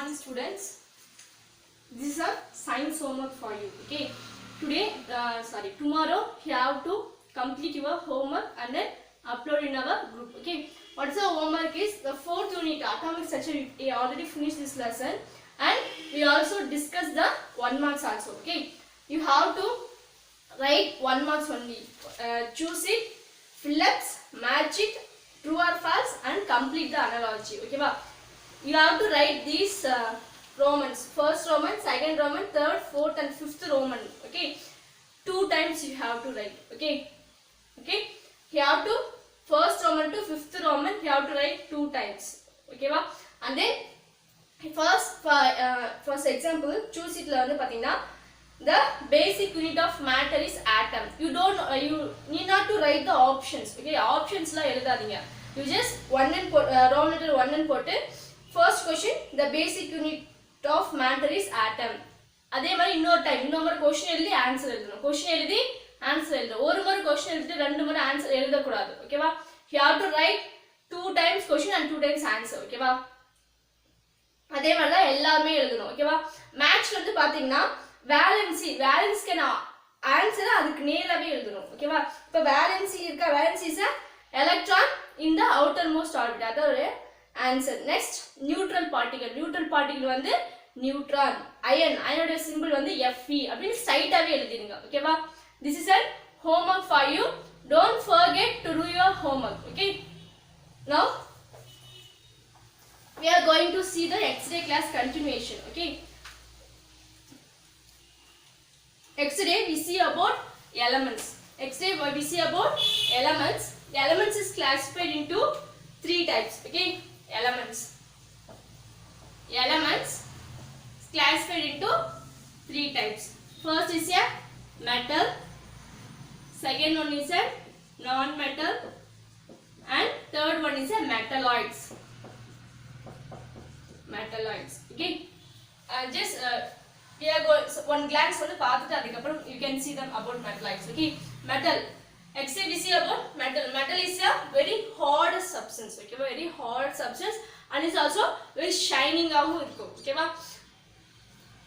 morning students. This is a science homework for you. Okay. Tomorrow you have to complete your homework and then upload in our group. Okay. What's the homework is the 4th unit atomic structure. We already finished this lesson and we also discussed the 1 marks also. Okay. You have to write 1 marks only. Choose it, fill-ups, match it, true or false, and complete the analogy. Okay, ba? You have to write these Romans. First Roman, second Roman, third, fourth, and fifth Roman. Okay, 2 times you have to write. Okay, okay. You have to first Roman to fifth Roman. You have to write 2 times. Okay, ba? And then first example, choose it. Learn the basic unit of matter is atom. You need not to write the options. Okay, options la eludadinga. You just Roman letter 1 and put first question, the basic unit of matter is atom. அதே மாதிரி இன்னொரு question எழுதி answer எழுதணும். question எழுதி answer எழுதணும். ஒரு முறை question எழுதிட்டு ரெண்டு முறை ஆன்சர் எழுத கூடாது. ஓகேவா? You have to write 2 times question and 2 times answer. ஓகேவா? அதே மாதிரி தான் எல்லாமே எழுதணும். ஓகேவா? மேட்ச் வந்து பாத்தீங்கன்னா வேலன்ஸ்க்கு நான் ஆன்சர் அதுக்கு நேராவே எழுதணும். ஓகேவா? இப்போ வேலன்சி இருக்கா, valency is electron in the outermost orbit. அது ஒரு ஆன்சர். நெக்ஸ்ட் நியூட்ரல் பார்ட்டிகல் வந்து நியூட்ரான். அயனோட சிம்பிள் வந்து Fe அப்படின்னு ஸ்ட்ரைட்டாவே எழுதிடுங்க. ஓகேவா? this is a homework for you. Don't forget to do your homework. Okay, now we are going to see the X-ray class continuation. Okay, X-ray we see about elements. X-ray we see about elements. The elements is classified into 3 types. Okay, elements classified into 3 types. First is a metal, second one is a non-metal, and third one is a metalloids. Okay, just we are going one glance வந்து பார்த்துட்டு அதுக்கு அப்புறம் you can see them about metalloids. Okay, metal. X-ray we see about metal. Metal is a very hard substance. Okay, very hard substance and is also very shining ஆவும் இருக்கும். ஓகேவா?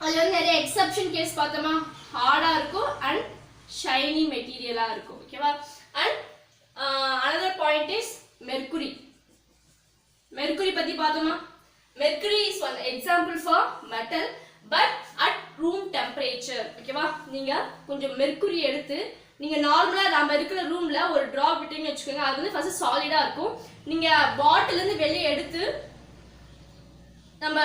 அதுல வந்து நிறைய எக்ஸெப்ஷன் கேஸ் பார்த்தோமா, ஹார்டா இருக்கும் and shiny மெட்டீரியலா இருக்கும். ஓகேவா? and another point is mercury. mercury பத்தி பார்த்தோமா, mercury is one example for metal but at room temperature. ஓகேவா? நீங்க கொஞ்சம் mercury எடுத்து நீங்க நார்மலா நம்ம இருக்கிற ரூம்ல ஒரு டிராப் விட்டீங்கன்னு வெச்சுக்கோங்க, அது வந்து ஃபர்ஸ்ட் சாலிடா இருக்கும். நீங்க பாட்டில்ல இருந்து வெளிய எடுத்து நம்ம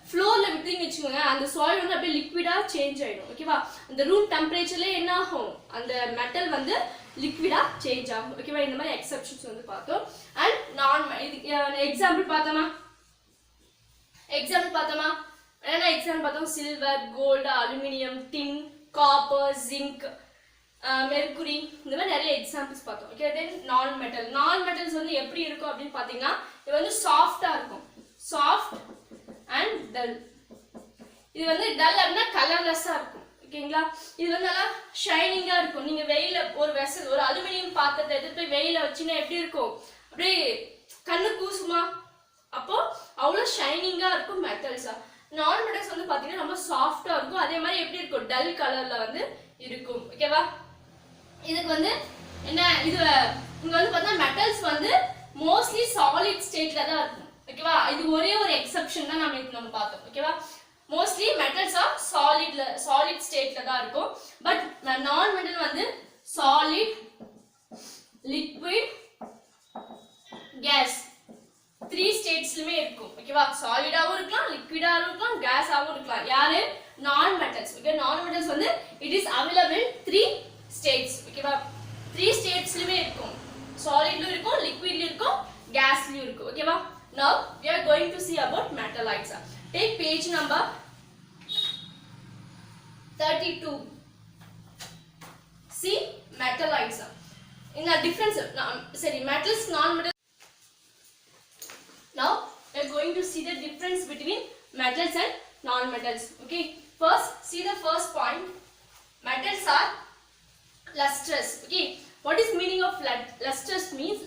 ஃப்ளோர்ல விட்டீங்கன்னு வெச்சுக்கோங்க, அந்த சாலிட் வந்து அப்படியே லிக்விடா சேஞ்ச் ஆயிடும். ஓகேவா? அந்த ரூம் டெம்பரேச்சர்ல என்ன ஆகும், அந்த மெட்டல் வந்து லிக்விடா சேஞ்ச் ஆகும். ஓகேவா? இந்த மாதிரி எக்ஸெப்ஷன்ஸ் வந்து பார்த்தோம். அண்ட் எக்ஸாம்பிள் பார்த்தோமா, என்ன எக்ஸாம்பிள் பார்த்தோம், சில்வர், கோல்டு, அலுமினியம், டின், காப்பர், ஜிங்க், மெர்குரி, இந்த மாதிரி நிறைய எக்ஸாம்பிள்ஸ் பார்த்தோம். ஓகே, தென் நான் மெட்டல்ஸ் வந்து எப்படி இருக்கும் அப்படின்னு பார்த்தீங்கன்னா, இது வந்து சாஃப்டா இருக்கும். Soft and dull. இது வந்து டல் அப்படின்னா கலர்லெஸ்ஸா இருக்கும். ஓகேங்களா? இது வந்து நல்லா ஷைனிங்கா இருக்கும். நீங்க வெயில ஒரு அலுமினியம் பாத்திரத்தை எடுத்து போய் வெயில வச்சுன்னா எப்படி இருக்கும், அப்படியே கண்ணு கூசுமா, அப்போ அவ்வளோ ஷைனிங்கா இருக்கும் மெட்டல்ஸா. நான் மெட்டல்ஸ் வந்து பாத்தீங்கன்னா ரொம்ப சாஃப்டா இருக்கும். அதே மாதிரி எப்படி இருக்கும், டல் கலர்ல வந்து இருக்கும். ஓகேவா? இதுக்கு வந்து என்ன, இது இங்க வந்து பார்த்தா மெட்டல்ஸ் வந்து மோஸ்ட்லி சாலிட் ஸ்டேட்ல தான் இருக்கும். ஓகேவா? இது ஒரே ஒரு எக்ஸெப்ஷன் தான் நம்ம பார்த்தோம். ஓகேவா? மோஸ்ட்லி மெட்டல்ஸ் ஆர் சாலிட் ஸ்டேட்ல தான் இருக்கும். பட் நான் மெட்டல் வந்து சாலிட், லிக்விட், கேஸ் 3 ஸ்டேட்ஸ்லயுமே இருக்கும். ஓகேவா? சாலிடாவும் இருக்கலாம், லிக்விடாவும் இருக்கலாம், கேஸாவும் இருக்கலாம். யாரு? நான் மெட்டல்ஸ். ஓகே, நான் மெட்டல்ஸ் வந்து இட் இஸ் அவைலபிள் 3 ஸ்டேட்ஸ். ஓகேவா? 3 ஸ்டேட்ஸ்லயுமே இருக்கும். சாலிட்லயும் இருக்கும், லிக்விட்லயும் இருக்கும், கேஸ்லயும் இருக்கும். ஓகேவா? Now we are going to see about metalloids. Take page number 32. See metalloids. In the difference, metals, non-metals. Now we are going to see the difference between metals and non-metals. Okay, first see the first point. Metals are lustrous. Okay, what is meaning of lustrous means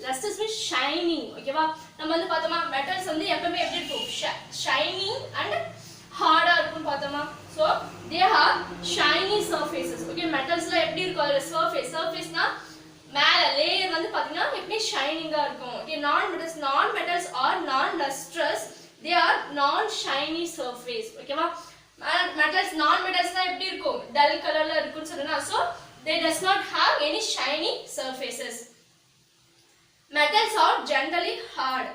shining. Okay va, நம்ம வந்து பார்த்தோமா metals வந்து எப்பவுமே எப்படி இருக்கும், shining and மெட்டல்ஸ்லாம் எப்படி இருக்கும் அதோட சர்ஃபேஸ்னா மேல லேயர் வந்து பாத்தீங்கன்னா எப்படி ஷைனிங்கா இருக்கும். ஓகே, நான் மெட்டல்ஸ் ஆர் நான் லஸ்ட்ரஸ், தே ஆர் நான் ஷைனி சர்ஃபேஸ். ஓகேவா, நான் மெட்டல்ஸ்னா எப்படி இருக்கும் டல் கலர்ல இருக்கும்னு சொன்னா, so they does not have any shiny surfaces. Metals are generally hard,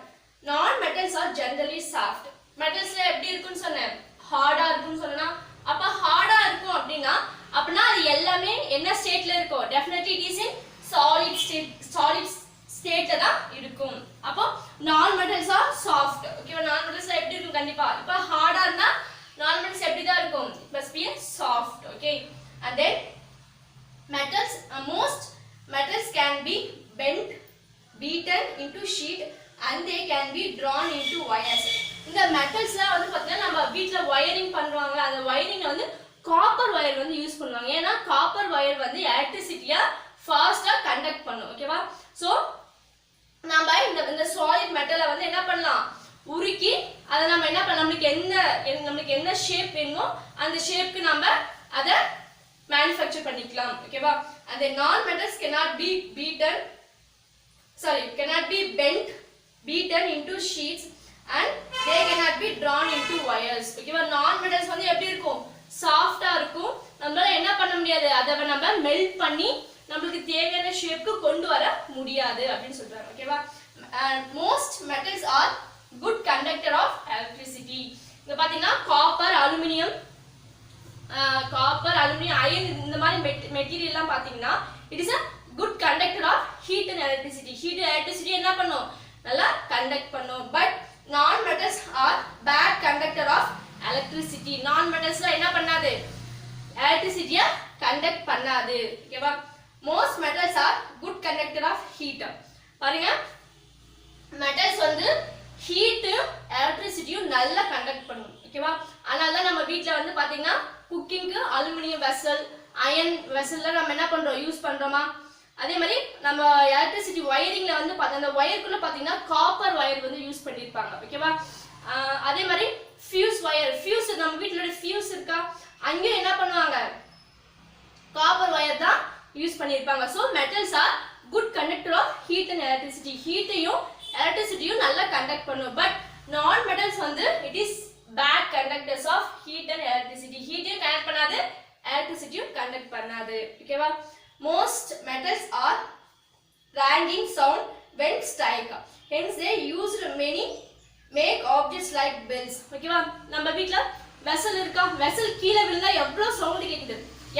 non metals are generally soft. மெட்டல்ஸ்ல எப்படி இருக்கும்னு சொன்னேன் ஹார்டா இருக்கும்னு சொன்னா, அப்ப ஹார்டா இருக்கும் அப்படின்னா அது எல்லாமே என்ன ஸ்டேட்ல இருக்கும், definitely it is in solid ஸ்டேட்ல தான் இருக்கும். அப்போ நான் மெட்டல்ஸ் ஆர் சாஃப்ட். ஓகேவா, நான் மெட்டல்ஸ்ல எப்படி இருக்கும் கண்டிப்பா இப்ப ஹார்டா இருந்தா நான் மெட்டல்ஸ் எப்படி தான் இருக்கும், it must be soft. Okay, and then metals, most metals can be bent, beaten into sheet and they can be drawn into wires. இந்த மெட்டல்ஸ்லாம் வந்து பார்த்தீங்கன்னா நம்ம வீட்டில் வயரிங் பண்ணுவாங்க, அந்த வயரிங்ல வந்து காப்பர் வயர் வந்து யூஸ் பண்ணுவாங்க. ஏன்னா காப்பர் வயர் வந்து எலக்ட்ரிசிட்டியா ஃபாஸ்டா கண்டக்ட் பண்ணும். ஓகேவா, ஸோ நம்ம இந்த சாலிட் மெட்டலை வந்து என்ன பண்ணலாம், உருக்கி அதை நம்ம என்ன பண்ணலாம், நம்மளுக்கு என்ன ஷேப் வேணுமோ அந்த ஷேப்க்கு நம்ம அதை மேனுஃபேக்சர் பண்ணிக்கலாம். ஓகேவா, அந்த நான் metals cannot be bent, beaten into sheets and they cannot be drawn into wires. ஓகேவா, நான் மெட்டல்ஸ் வந்து எப்படி இருக்கும், சாஃப்டா இருக்கும், நம்மளால என்ன பண்ண முடியாது, அதை நம்ம மெல்ட் பண்ணி நம்மளுக்கு தேவையான ஷேப்க்கு கொண்டு வர முடியாது அப்படின்னு சொல்றாங்க. ஓகேவா, most metals are good conductor of electricity. இங்க பாத்தீங்கன்னா காப்பர், அலுமினியம், அயன் இந்த மாதிரி மெட்டீரியல்லாம் பாத்தீங்கன்னா it is a good conductor of heat and electricity. heat and electricity என்ன பண்ணும், நல்லா கண்டக்ட் பண்ணும். But non metals are bad conductor of electricity. நான் மெட்டல்ஸ்லாம் என்ன பண்ணாது, எலக்ட்ரிசிட்டியை கண்டக்ட் பண்ணாது. ஓகேவா, most metals are good conductor of heat. பாருங்க, மெட்டல்ஸ் வந்து ஹீட் எலக்ட்ரிசிட்டியும் நல்லா கண்டக்ட் பண்ணும். ஓகேவா, அதனால தான் நம்ம வீட்டில் வந்து பார்த்தீங்கன்னா குக்கிங்க்கு அலுமினியம் வெசல், அயன் வெசல்லாம் நம்ம என்ன பண்ணுறோம், யூஸ் பண்ணுறோமா. அதே மாதிரி நம்ம எலக்ட்ரிசிட்டி வயரிங்ல வந்து அந்த ஒயருக்குள்ள பார்த்தீங்கன்னா காப்பர் ஒயர் வந்து யூஸ் பண்ணியிருப்பாங்க. ஓகேவா, அதே மாதிரி ஃபியூஸ் நம்ம வீட்டில் ஃபியூஸ் இருக்கா, அங்கேயும் என்ன பண்ணுவாங்க, காப்பர் ஒயர் தான் யூஸ் பண்ணியிருப்பாங்க. So metals are good conductor of heat and electricity. ஹீட்டையும் எலக்ட்ரிசிட்டியும் நல்லா கண்டக்ட் பண்ணும். பட் நான் மெட்டல்ஸ் வந்து it is bad conductors of heat and electricity. ஹீட்டையும் கனெக்ட் பண்ணாது, எலக்ட்ரிசிட்டியும் கண்டக்ட் பண்ணாது. ஓகேவா, most metals are ringing sound when strike, hence they used many make objects like bells. ஓகேவா, நம்ம வீட்ல வெசல் இருக்கா, வெசல் கீழே விழுந்தா எவ்வளவு சவுண்ட் கேக்குது.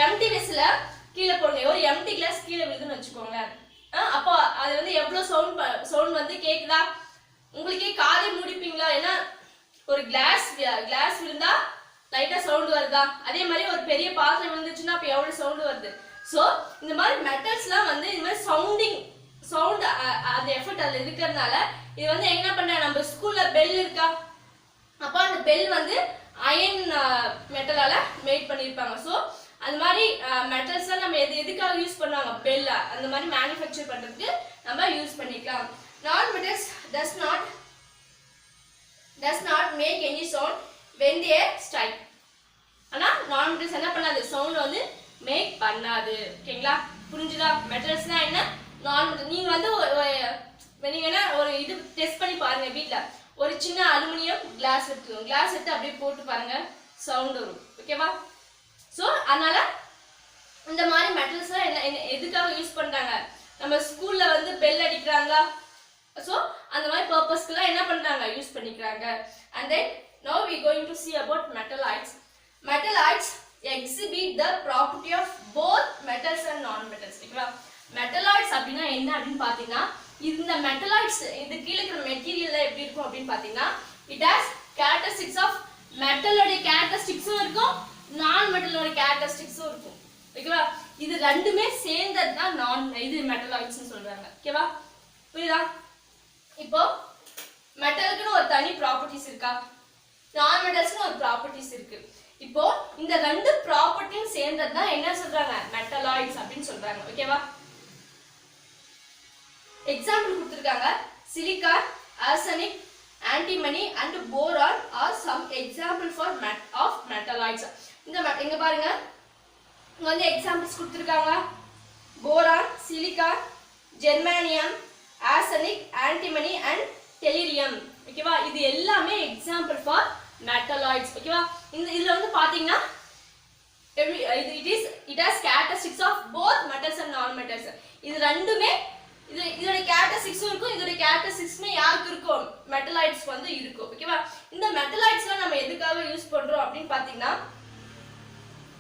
எம்டி வெசல கீழே போடுங்க, ஒரு எம்டி கிளாஸ் கீழே விழுதுன்னு வச்சுக்கோங்க, அப்போ அது வந்து எவ்வளவு சவுண்ட் வந்து கேக்குதா, உங்களுக்கே காதை முடிப்பீங்களா. ஏன்னா ஒரு கிளாஸ் விழுந்தா லைட்டா சவுண்ட் வருதா, அதே மாதிரி ஒரு பெரிய பாத்திரம் விழுந்துச்சுன்னா அப்ப எவ்வளவு சவுண்ட் வருது. ஸோ இந்த மாதிரி மெட்டல்ஸ்லாம் வந்து இந்த மாதிரி சவுண்ட் அந்த எஃபெக்ட் அதில் இருக்கிறதுனால இது வந்து என்ன பண்ண, நம்ம ஸ்கூல்ல பெல் இருக்கா, அப்போ அந்த பெல் வந்து அயன் மெட்டலால மேட் பண்ணியிருப்பாங்க. ஸோ அந்த மாதிரி மெட்டல்ஸ்லாம் நம்ம எதுக்காக யூஸ் பண்ணுவாங்க, பெல் அந்த மாதிரி மேனுஃபேக்சர் பண்றதுக்கு நம்ம யூஸ் பண்ணிக்கலாம். நான் metals does not make any sound when they strike. ஆனா நான் மெட்டல்ஸ் என்ன பண்ணாது, சவுண்ட் வந்து மேக் பண்ணாது. ஓகேங்களா, புரிஞ்சுதா. மெட்டல்ஸ்னா என்ன, நான் நீங்க வந்து நீங்க என்ன ஒரு இது டெஸ்ட் பண்ணி பாருங்க வீட்ல, ஒரு சின்ன அலுமினியம் கிளாஸ் எடுத்து அப்படியே போட்டு பாருங்க, சவுண்ட் வரும். ஓகேவா, ஸோ அதனால இந்த மாதிரி மெட்டல்ஸ்லாம் என்ன எதுக்காக யூஸ் பண்றாங்க, நம்ம ஸ்கூல்ல வந்து பெல் அடிக்கிறாங்களா, ஸோ அந்த மாதிரி பர்பஸ்க்குலாம் என்ன பண்றாங்க, யூஸ் பண்ணிக்கிறாங்க. And then now we going to see about metalloids. Metalloids exhibit the property of both metals and non-metals. ஓகேவா, மெட்டலாய்ட்ஸ் அப்படின்னா என்ன அப்படின்னு பார்த்தீங்கன்னா, இந்த மெட்டலாய்ட்ஸ் இது கீழே இருக்கிற மெட்டீரியல்ல எப்படி இருக்கும் அப்படின்னு பார்த்தீங்கன்னா, இட் ஹாஸ் கேரக்டரிஸ்டிக்ஸ் ஆஃப் மெட்டலோட கேரக்டரிஸ்டிக்ஸும் இருக்கும், நான் மெட்டலோட கேரக்டரிஸ்டிக்ஸும் இருக்கும். ஓகேவா, இது ரெண்டுமே சேர்ந்தது தான் இது மெட்டலாய்ட்ஸ்னு சொல்றாங்க. ஓகேவா, புரியுதா. இப்போ மெட்டலுக்குன்னு ஒரு தனி ப்ராப்பர்ட்டிஸ் இருக்கா, நான் மெட்டல்ஸ்க்கு ஒரு ப்ராப்பர்ட்டிஸ் இருக்கு. இப்போ இந்த ரெண்டு ப்ராப்பர்ட்டியும் சேர்ந்தது தான் என்ன சொல்றாங்க, மெட்டலாய்ட்ஸ் அப்படின்னு சொல்றாங்க. ஓகேவா, எக்ஸாம்பிள் கொடுத்திருக்காங்க, silicon, arsenic, antimony and boron are some example for of metalloids. இங்க பாருங்க, இங்க வந்து எக்ஸாம்பிள்ஸ் கொடுத்திருக்காங்க. Boron, silicon, germanium, arsenic, antimony and tellurium. ஓகேவா? இது எல்லாமே எக்ஸாம்பிள் ஃபார் மெட்டலாய்ட்ஸ். ஓகேவா? இதுல வந்து பாத்தீங்கன்னா it has characteristics of both metals and non-metals. இது ரெண்டுமே இதோட கேரக்டரிஸ்டிக்ஸும் இருக்கும், இதோட கேரக்டரிஸ்டிக்ஸ்மே யாருக்கு இருக்கும்? மெட்டலாய்ட்ஸ் வந்து இருக்கும். ஓகேவா? இந்த மெட்டலாய்ட்ஸ்லாம் நம்ம எதுக்காக யூஸ் பண்றோம் அப்படின்னு பாத்தீங்கன்னா,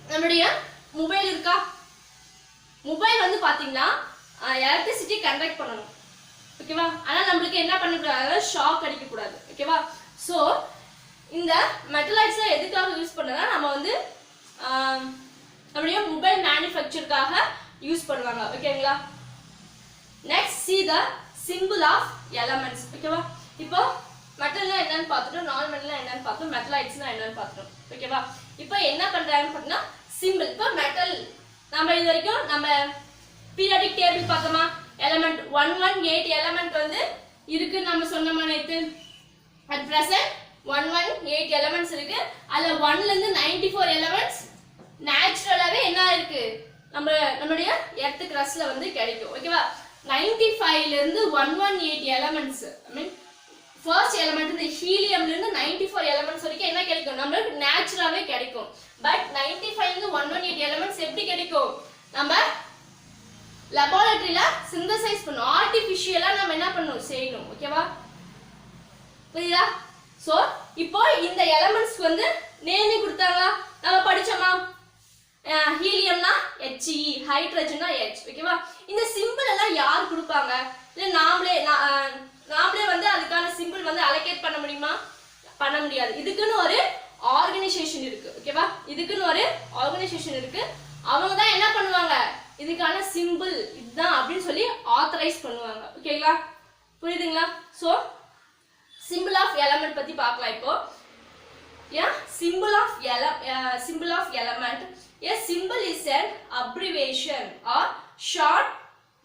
நம்மளுடைய மொபைல் இருக்கா, மொபைல் வந்து பாத்தீங்கன்னா எலக்ட்ரிசிட்டி கண்டக்ட் பண்ணணும். ஓகேவா? ஆனா நம்மளுக்கு என்ன பண்ணக்கூடாது, ஷாக் அடிக்க கூடாது. ஓகேவா? ஸோ இந்த மெட்டலாய்ட்ஸ் எதுக்காக யூஸ் பண்ணனா, நம்ம வந்து நம்மளுடைய மொபைல் மேனுஃபேக்சருக்காக யூஸ் பண்ணுவாங்க. ஓகேங்களா? Next see the symbol of elements. ஓகேவா? இப்போ மெட்டல்னா என்னன்னு பார்த்துட்டோம், நான் மெட்டல்னா என்னன்னு பார்த்தோம், மெட்டலாய்ட்ஸ்னா என்னன்னு பார்த்தோம். ஓகேவா? இப்போ என்ன பண்றாங்கன்னு பார்த்தீங்கன்னா சிம்பிள். இப்போ மெட்டல் நம்ம இது வரைக்கும் நம்ம பீரியாடிக் டேபிள் பார்த்தோமா, எலிமெண்ட் 118 எலிமெண்ட் வந்து இருக்குன்னு நம்ம சொன்னோமா நேத்து. அட் பிரசன்ட் 118 எலிமெண்ட்ஸ் இருக்கு. அதுல 1ல இருந்து 94 எலிமெண்ட்ஸ் நேச்சுரலாவே என்ன இருக்கு, நம்மளுடைய எர்த் கிரஸ்ட்ல வந்து கிடைக்கும். ஓகேவா? 95ல இருந்து 118 எலிமெண்ட்ஸ், ஐ மீன் ஃபர்ஸ்ட் எலிமெண்ட் இந்த ஹீலியம்ல இருந்து 94 எலிமெண்ட்ஸ் வரைக்கும் என்ன கிடைக்கும், நம்மளுக்கு நேச்சுரலாவே கிடைக்கும். பட் 95ல இருந்து 118 எலிமெண்ட்ஸ் எப்படி கிடைக்கும், நம்ம லேபரேட்டரியில சிந்தசைஸ் பண்ணனும், ஆர்டிஃபிஷியலா நம்ம என்ன பண்ணனும், செய்யணும். ஓகேவா? புரியுதா? சோ இப்போ இந்த எலிமெண்ட்ஸ் வந்து நேம் கொடுத்தாங்க, நம்ம படிச்சோமா, ஹீலியம்னா He, ஹைட்ரஜன்னா H. ஓகேவா? இந்த சிம்பிள் எல்லாம் யார் கொடுப்பாங்க, இல்ல நாமளே வந்து அதுக்கான சிம்பிள் வந்து அலோகேட் பண்ண முடியுமா, பண்ண முடியாது. இதுக்குன்னு ஒரு ஆர்கனைசேஷன் இருக்கு. ஓகேவா? இதுக்குன்னு ஒரு ஆர்கனைசேஷன் இருக்கு. அவங்க தான் என்ன பண்ணுவாங்க, இதுக்கான சிம்பிள் இதுதான் அப்படின்னு சொல்லி ஆத்தரைஸ் பண்ணுவாங்க. ஓகேங்களா? புரியுதுங்களா? சோ symbol of element பத்தி பார்க்கலாம் இப்போ. symbol of element. A symbol is an abbreviation or short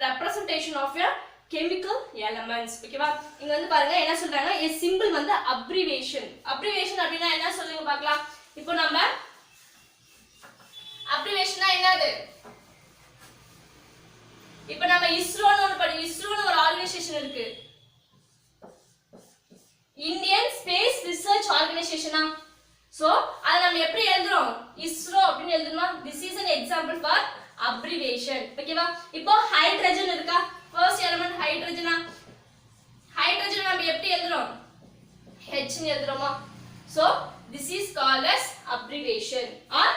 representation of a chemical elements. ஓகேவா? இங்க வந்து பாருங்க என்ன சொல்றாங்க, a symbol வந்து abbreviation. abbreviation அப்படினா என்ன சொல்லுங்க பார்க்கலாம். இப்போ நம்ம abbreviationனா என்னது, இப்போ நம்ம இஸ்ரோன்னு இஸ்ரோன்னு ஒரு ஆர்கனைசேஷன் இருக்கு, இந்தியன் ஸ்பேஸ் ரிசர்ச் ஆர்கனைசேஷனா. சோ அத நம்ம எப்படி எழுதுறோம், இஸ்ரோ அப்படினு எழுதுறோமா. this is an example for abbreviation. ஓகேவா? இப்போ ஹைட்ரஜன் இருக்கா, ஃபர்ஸ்ட் எலிமெண்ட் ஹைட்ரஜனா, ஹைட்ரஜன் நம்ம எப்படி எழுதுறோம், H னு எழுதுறோமா. So this is called as abbreviation or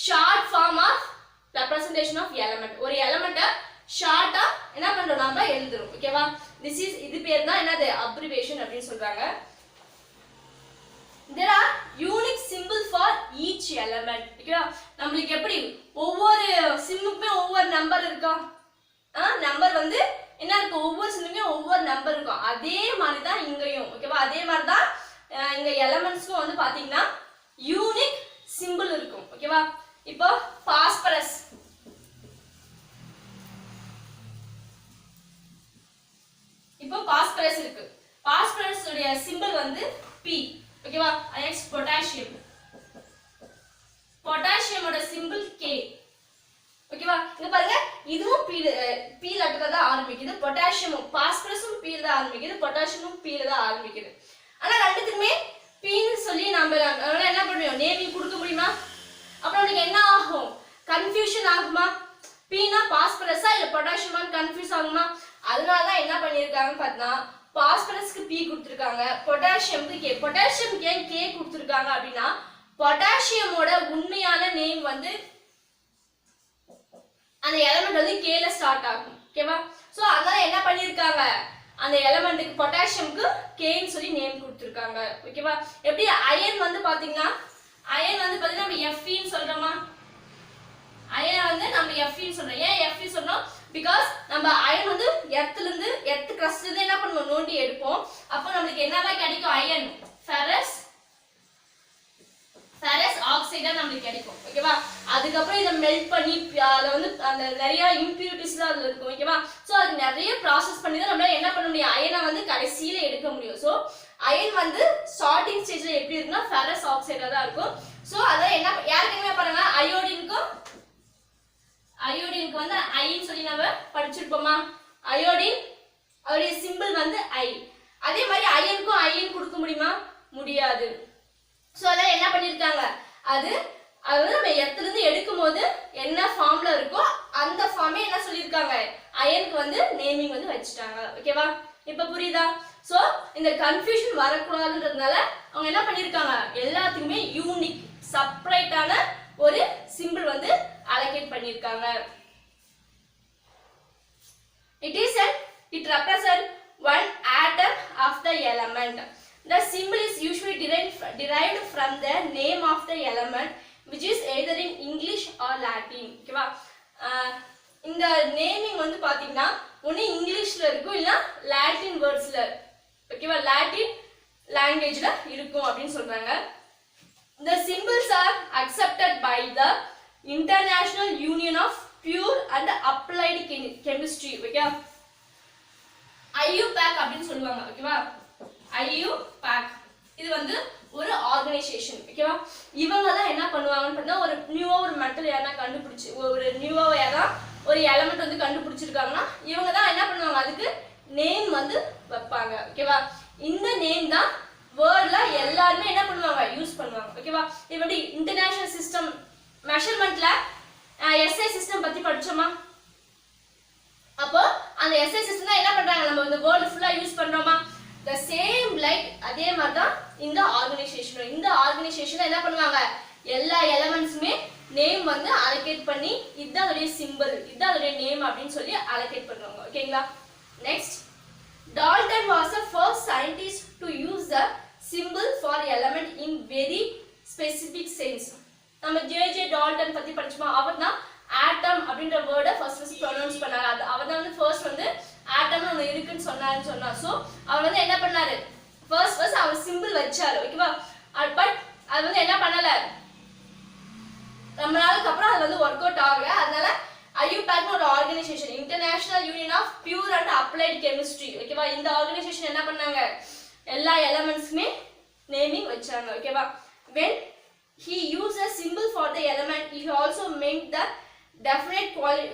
short form of representation of element. ஒரு எலிமெண்ட்ட ஷார்ட்டா என்ன பண்றோம், நாம எழுதுறோம். ஓகேவா? இது பேர் தான் என்னது, abbreviation அப்படினு சொல்றாங்க. There are unique symbol for each element. ஓகேவா? நமக்கு எப்படி ஒவ்வொரு சிம்முக்குமே ஒவ்வொரு நம்பர் இருக்கா, நம்பர் வந்து என்ன இருக்கு, ஒவ்வொரு சிம்முக்குமே ஒவ்வொரு நம்பர் இருக்கும். அதே மாதிரி தான் இங்கேயும். ஓகேவா? அதே மாதிரி தான் இங்க எலிமெண்ட்ஸ்க்கும் வந்து பாத்தீங்கன்னா யூனிக் சிம்பிள் இருக்கும். ஓகேவா? இப்போ பாஸ்பரஸ், இப்போ பாஸ்பரஸ் இருக்கு, பாஸ்பரஸ் உடைய சிம்பிள் வந்து P. ஓகேவா? நெக்ஸ்ட் பொட்டாசியம், பொட்டாசியமோட சிம்பிள் K. ஓகேவா? இங்க பாருங்க இதுவும் P லெட்டர்ல தான் ஆரம்பிக்குது, பொட்டாசியமும் பாஸ்பரஸும் P ல தான் ஆரம்பிக்குது, பொட்டாசியமும் P ல தான் ஆரம்பிக்குது. ஆனா ரெண்டுத்துக்குமே P ன்னு சொல்லி நம்ம என்ன பண்ணுவோம், நேமிங் கொடுக்க முடியுமா? அப்ப நமக்கு என்ன ஆகும், கன்ஃபியூஷன் ஆகுமா, P னா பாஸ்பரஸா இல்ல பொட்டாசியமான்னு கன்ஃபியூஸ் ஆகுமா? அதனால தான் என்ன பண்ணிருக்காங்கன்னு பார்த்தா பாஸ்பரஸ்க்கு P கொடுத்திருக்காங்க, பொட்டாசியம்க்கு K. பொட்டாசியம்க்கு ஏன் K கொடுத்திருக்காங்க அப்படின்னா, பொட்டாசியமோட உண்மையான நேம் வந்து அந்த எலிமெண்ட் வந்து K ல ஸ்டார்ட் ஆகும். ஓகேவா? சோ அதனால என்ன பண்ணிருக்காங்க, அந்த எலிமெண்ட்க்கு பொட்டாசியம்க்கு K ன்னு சொல்லி நேம் கொடுத்திருக்காங்க. ஓகேவா? எப்படி அயன் வந்து பாத்தீங்கன்னா நம்ம Fe ன்னு சொல்றோமா, அயன் வந்து நம்ம Fe ன்னு சொல்றோம். ஏன் Fe சொல்றோம், பிகாஸ் நம்ம அயன் வந்து எர்த் கிரஸ்ட்ல இருந்து என்ன பண்ணுவோம், நோண்டி எடுப்போம். அப்போ நமக்கு என்னதான் கிடைக்கும், அயன் ஃபெரஸ் ஆக்சைடா நமக்கு கிடைக்கும். ஓகேவா? அதுக்கப்புறம் இதை மெல்ட் பண்ணி அதுல வந்து அந்த நிறைய இம்பியூரிட்டிஸ் தான் அதுல இருக்கும். ஓகேவா? சோ அது நிறைய ப்ராசஸ் பண்ணி தான் நம்மளால என்ன பண்ண முடியும், அயனை வந்து கடைசியில எடுக்க முடியும். சோ அயன் வந்து ஸ்டார்டிங் ஸ்டேஜ்ல எப்படி இருக்குன்னா ஃபெரஸ் ஆக்சைடா தான் இருக்கும். சோ அத என்ன யாருக்குமே பாருங்க, அயோடினுக்கும் அயோடினுக்கு வந்து ஐன்னு சொல்லி நம்ம படிச்சிருப்போமா? அயோடின் அவருடைய சிம்பிள் வந்து ஐ. அதே மாதிரி அயனுக்கும் ஐன்னு கொடுக்க முடியுமா? முடியாது. ஸோ அதான் என்ன பண்ணியிருக்காங்க, அது நம்ம இடத்துல இருந்து எடுக்கும் போது என்ன ஃபார்ம்ல இருக்கோ அந்த ஃபார்மே என்ன சொல்லியிருக்காங்க, அயனுக்கு வந்து நேமிங் வந்து வச்சுட்டாங்க. ஓகேவா? இப்ப புரியுதா? ஸோ இந்த கன்ஃபியூஷன் வரக்கூடாதுன்றதுனால அவங்க என்ன பண்ணியிருக்காங்க, எல்லாத்துக்குமே யூனிக் செப்பரேட்டான ஒரு சிம்பிள் வந்து அலோகேட் பண்ணியிருக்காங்க. It represents one atom of the element. The symbol is usually derived from the name of the element, which is either in English or Latin. ஓகேவா? இந்த நேமிங் வந்து பாத்தீங்கன்னா ஒன்னு இங்கிலீஷ்ல இருக்கும் இல்ல லாட்டின் வேர்ட்ஸ்ல, ஓகேவா, லாட்டின் லாங்குவேஜ்ல இருக்கும் அப்படின்னு சொல்றாங்க. The symbols are accepted by the International Union of Pure and Applied Chemistry. ஓகேவா? IUPAC அப்படின்னு சொல்லுவாங்க. ஓகேவா? IUPAC இது வந்து ஒரு ஆர்கனைசேஷன். ஓகேவா? இவங்க தான் என்ன பண்ணுவாங்கன்னு பார்த்தா ஒரு நியூவா ஒரு மெட்டல் யாரா கண்டுபிடிச்சு ஒரு நியூவா யாரா ஒரு எலிமெண்ட் வந்து கண்டுபிடிச்சிருக்காங்கன்னா இவங்க தான் என்ன பண்ணுவாங்க, அதுக்கு நேம் வந்து வைப்பாங்க. ஓகேவா? இந்த நேம் தான் வேர்ல்ட்ல எல்லாருமே என்ன பண்ணுவாங்க, யூஸ் பண்ணுவாங்க. ஓகேவா? இப்படி இன்டர்நேஷனல் சிஸ்டம் மெஷர்மெண்ட்ல SI சிஸ்டம் பத்தி படிச்சோமா? அப்போ அந்த SI சிஸ்டம் தான் என்ன பண்றாங்க, நம்ம இந்த வேர்ல்ட் ஃபுல்லா யூஸ் பண்றோமா? the same like அதே மாதிரி தான் இந்த ஆர்கனைசேஷன் என்ன பண்ணுவாங்க, எல்லா எலிமெண்ட்ஸ்மே நேம் வந்து அலோகேட் பண்ணி இதுதான் அதோட சிம்பிள், இதுதான் அதோட நேம் அப்படின்னு சொல்லி அலோகேட் பண்ணுவாங்க. ஓகேங்களா? Next, Dalton was the first scientist to use the symbol for element in very specific sense. நம்ம J.J. Dalton பத்தி படிச்சோமா? அவர் தான் ஆட்டம் அப்படின்ற வேர்டை ஃபர்ஸ்ட் ப்ரொனவுன்ஸ் பண்ணாரு. அவர் தான் வந்து ஃபர்ஸ்ட் வந்து ஆட்டம்னு ஒன்று இருக்குன்னு சொன்னா. ஸோ அவர் வந்து என்ன பண்ணாரு, ஃபர்ஸ்ட் அவர் சிம்பிள் வச்சாரு. ஓகேவா? பட் அது வந்து என்ன பண்ணல, ரொம்ப நாளுக்கு அப்புறம் அது வந்து ஒர்க் அவுட் ஆகல. அதனால IUPAC ஒரு organization, international union of pure and applied chemistry. ஓகேவா? இந்த ஆர்கனைசேஷன் என்ன பண்ணாங்க, எல்லா எலிமெண்ட்ஸ்மே நேமிங் வச்சாங்க. ஓகேவா? when he used a symbol for the element, he also meant the definite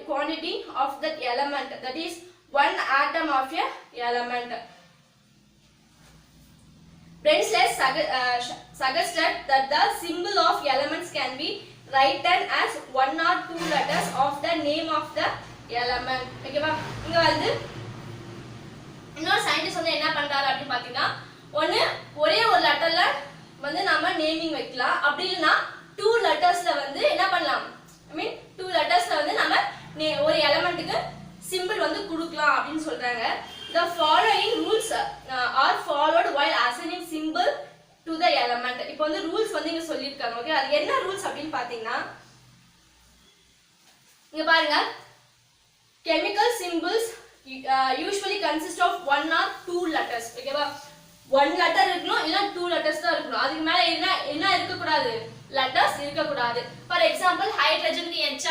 quantity of that element, that is one atom of a element. Brensley suggested that the symbol of elements can be written as one or two letters of the name of the element. ஓகேவா? இங்க வந்து இன்னொரு scientist வந்து என்ன பண்றாரு அப்படின்னு பாத்தீங்கன்னா, ஒரே ஒரு லெட்டர்ல வந்து நாம நேமிங் வைக்கலாம், அப்படி இல்லைன்னா 2 லெட்டர்ஸ்ல வந்து என்ன பண்ணலாம், ஐ மீன் 2 லெட்டர்ஸ்ல வந்து நம்ம ஒரு எலிமெண்ட்டுக்கு சிம்பிள் வந்து கொடுக்கலாம் அப்படின்னு சொல்றாங்க. The following rules are followed while assigning symbol to the element. இப்போ வந்து ரூல்ஸ் வந்து இங்க சொல்லிருக்காங்க. ஓகே, அது என்ன ரூல்ஸ் அப்படின்னு பாத்தீங்கன்னா, இங்க பாருங்க, chemical symbols usually consist of 1 or 2 letters. ஓகேவா? 1 லெட்டர் இருக்கணும் இல்ல 2 லெட்டர்ஸ் தான் இருக்கணும். அதுக்கு மேல என்ன இருக்க கூடாது, லெட்டர்ஸ் இருக்க கூடாது. ஃபார் எக்ஸாம்பிள் ஹைட்ரஜனுக்கு H,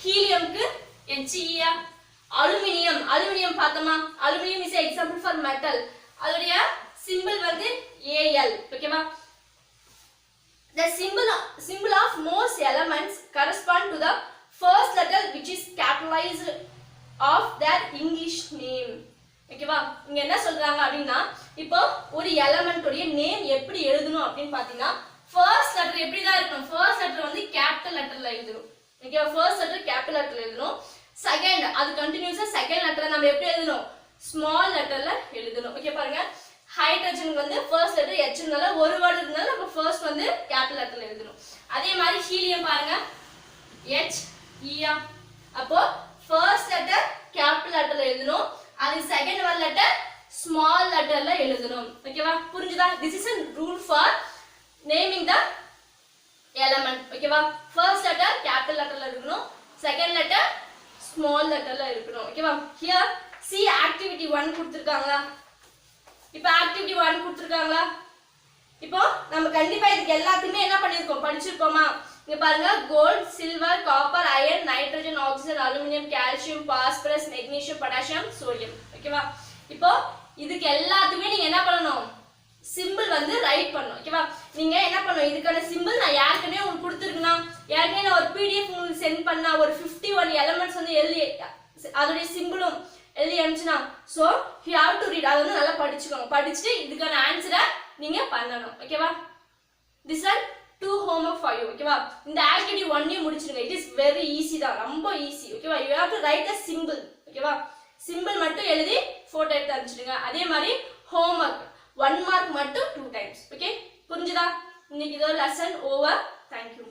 ஹீலியம்க்கு HE, அலுமினியம் பார்த்தோமா? Aluminium is example for metal, அதோடைய சிம்பிள் வந்து Al. ஓகேவா? The symbol of most elements correspond to the first letter which is capitalized of their English name. ஓகேவா? இங்க என்ன சொல்றாங்க அப்படின்னா, இப்போ ஒரு எலிமெண்ட் உடைய நேம் எப்படி எழுதணும் அப்படின்னு பாத்தீங்கன்னா, ஃபர்ஸ்ட் லெட்டர் எப்படி தான் இருக்கணும், ஃபர்ஸ்ட் லெட்டர் வந்து கேபிட்டல் லெட்டர்ல எழுதணும். ஓகேவா? ஃபர்ஸ்ட் லெட்டர் கேபிட்டல் லெட்டர்ல எழுதணும். செகண்ட், அது கண்டினியூஸா செகண்ட் லெட்டர் நம்ம எப்படி எழுதணும், ஸ்மால் லெட்டர்ல எழுதணும். ஓகே பாருங்க, ஹைட்ரஜனுக்கு வந்து ஃபர்ஸ்ட் லெட்டர் H னால ஒரு வேர்ட் இருந்தால நம்ம ஃபர்ஸ்ட் வந்து கேபிட்டல் லெட்டர்ல எழுதணும். அதே மாதிரி ஹீலியம் பாருங்க, HE, அப்போ ஃபர்ஸ்ட் லெட்டர் கேபிட்டல் லெட்டர்ல எழுதணும், அது செகண்ட் வர லெட்டர் ஸ்மால் லெட்டர்ல எழுதணும். ஓகேவா? புரிஞ்சுதா? This is a rule for naming the element. ஓகேவா? ஃபர்ஸ்ட் லெட்டர் கேபிட்டல் லெட்டர்ல இருக்கணும், செகண்ட் லெட்டர் ஸ்மால் லெட்டர்ல இருக்கணும். ஓகேவா? here see activity 1 கொடுத்திருக்காங்க. இப்போ activity 1 கொடுத்திருக்காங்களா? இப்போ நம்ம கண்டிப்பா இதுக்கு எல்லாத்தையுமே என்ன பண்ணிருக்கோம், படிச்சிருப்போமா? இங்க பாருங்க, gold, silver, copper, iron, nitrogen, oxygen, aluminium, calcium, phosphorus, magnesium, potassium, sodium. ஓகேவா? இப்போ இதுக்கு எல்லாத்துக்குமே நீங்க என்ன பண்ணணும், சிம்பிள் வந்து ரைட் பண்ணணும். ஓகேவா? நீங்க என்ன பண்ணணும், இதுக்கான சிம்பிள் நான் யாருக்குமே உங்களுக்கு கொடுத்துருக்கேனா, ஏற்கனவே நான் ஒரு பிடிஎஃப் உங்களுக்கு சென்ட் பண்ணா ஒரு 51 எலிமெண்ட்ஸ் வந்து எழுதி அதோடைய சிம்பிளும் எழுதி அனுப்பிச்சுனா so you have to read. அதை வந்து நல்லா படிச்சுக்கோங்க. படிச்சுட்டு இதுக்கான ஆன்சரை நீங்க பண்ணணும். ஓகேவா? This are 2 homework for you. ஓகேவா? இந்த ஆக்டிவிட்டி 1 முடிச்சிருங்க. இட் இஸ் வெரி ஈஸி தான், ரொம்ப ஈஸி. ஓகேவா? You have to right a simple. ஓகேவா? சிம்பிள் மட்டும் எழுதி போட்டோ எடுத்து அனுப்பிச்சிடுங்க. அதே மாதிரி ஹோம்ஒர்க் 1 mark மட்டும் 2 times. ஓகே? புரிஞ்சுதா? இன்னைக்கு இதோட லெசன் ஓவர். தேங்க்யூ.